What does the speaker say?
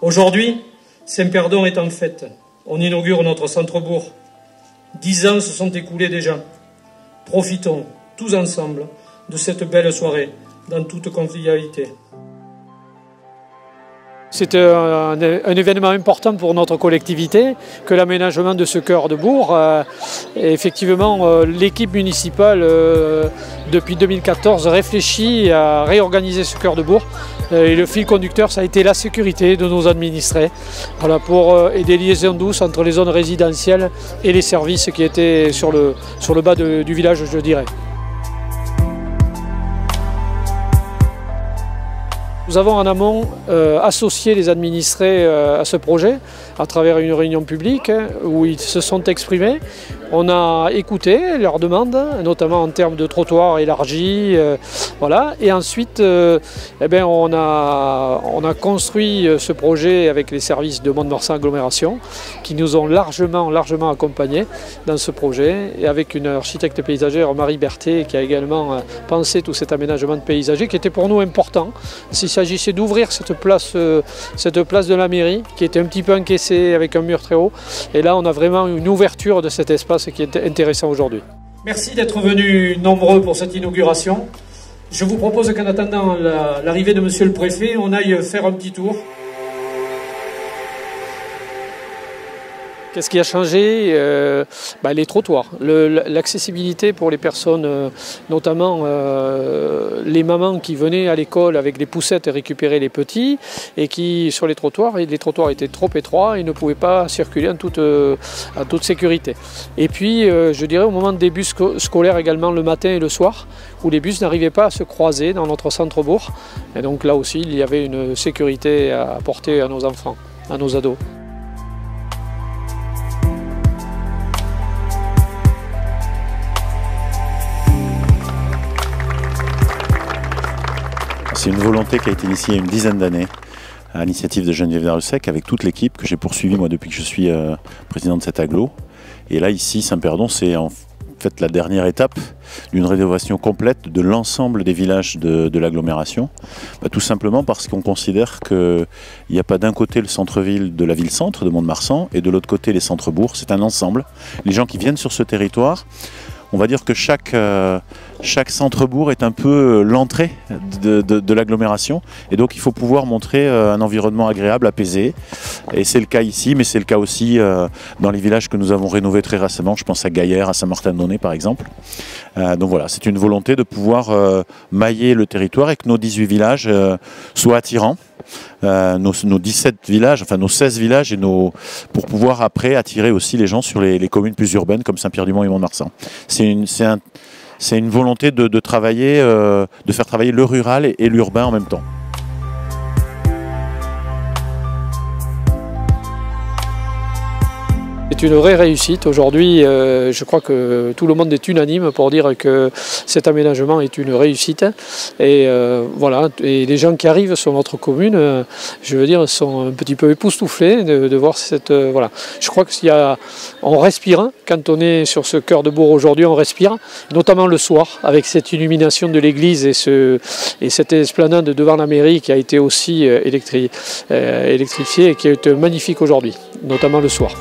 Aujourd'hui, Saint-Perdon est en fête. On inaugure notre centre-bourg. 10 ans se sont écoulés déjà. Profitons tous ensemble de cette belle soirée dans toute convivialité. C'est un événement important pour notre collectivité que l'aménagement de ce cœur de bourg. Effectivement, l'équipe municipale, depuis 2014, réfléchit à réorganiser ce cœur de bourg. Et le fil conducteur, ça a été la sécurité de nos administrés, voilà, pour aider les liaisons douces entre les zones résidentielles et les services qui étaient sur le bas du village, je dirais. Nous avons en amont associé les administrés à ce projet à travers une réunion publique où ils se sont exprimés. On a écouté leurs demandes, notamment en termes de trottoirs élargis, voilà. Et ensuite, on a construit ce projet avec les services de Mont-de-Marsan Agglomération qui nous ont largement accompagnés dans ce projet, et avec une architecte paysagère, Marie Berthet, qui a également pensé tout cet aménagement paysager qui était pour nous important. Il s'agissait d'ouvrir cette place de la mairie qui était un petit peu encaissée avec un mur très haut, et là on a vraiment une ouverture de cet espace qui est intéressant aujourd'hui. Merci d'être venus nombreux pour cette inauguration. Je vous propose qu'en attendant l'arrivée de Monsieur le Préfet, on aille faire un petit tour. Qu'est-ce qui a changé? Les trottoirs, l'accessibilité pour les personnes, notamment les mamans qui venaient à l'école avec les poussettes récupérer les petits, et qui sur les trottoirs étaient trop étroits et ne pouvaient pas circuler en toute sécurité. Et puis je dirais au moment des bus scolaires également, le matin et le soir, où les bus n'arrivaient pas à se croiser dans notre centre-bourg. Et donc là aussi il y avait une sécurité à apporter à nos enfants, à nos ados. C'est une volonté qui a été initiée il y a une dizaine d'années à l'initiative de Geneviève Darlesec avec toute l'équipe que j'ai poursuivie moi depuis que je suis président de cet agglo. Et là ici, Saint-Perdon, c'est en fait la dernière étape d'une rénovation complète de l'ensemble des villages de l'agglomération. Tout simplement parce qu'on considère qu'il n'y a pas d'un côté le centre-ville de la ville-centre de Mont-de-Marsan et de l'autre côté les centres-bourgs. C'est un ensemble. Les gens qui viennent sur ce territoire, on va dire que chaque centre-bourg est un peu l'entrée de l'agglomération, et donc il faut pouvoir montrer un environnement agréable, apaisé, et c'est le cas ici, mais c'est le cas aussi dans les villages que nous avons rénovés très récemment. Je pense à Gaillère, à Saint-Martin-de-Donay par exemple. Donc voilà, c'est une volonté de pouvoir mailler le territoire et que nos 18 villages soient attirants. Nos 17 villages, enfin nos 16 villages, pour pouvoir après attirer aussi les gens sur les communes plus urbaines comme Saint-Pierre-du-Mont et Mont-de-Marsan. C'est une volonté de faire travailler le rural et l'urbain en même temps. C'est une vraie réussite. Aujourd'hui, je crois que tout le monde est unanime pour dire que cet aménagement est une réussite. Et voilà, et les gens qui arrivent sur notre commune, je veux dire, sont un petit peu époustouflés de voir cette... voilà. Je crois on respire, quand on est sur ce cœur de bourg aujourd'hui, on respire, notamment le soir, avec cette illumination de l'église et cette esplanade devant la mairie qui a été aussi électrifiée et qui est magnifique aujourd'hui, notamment le soir.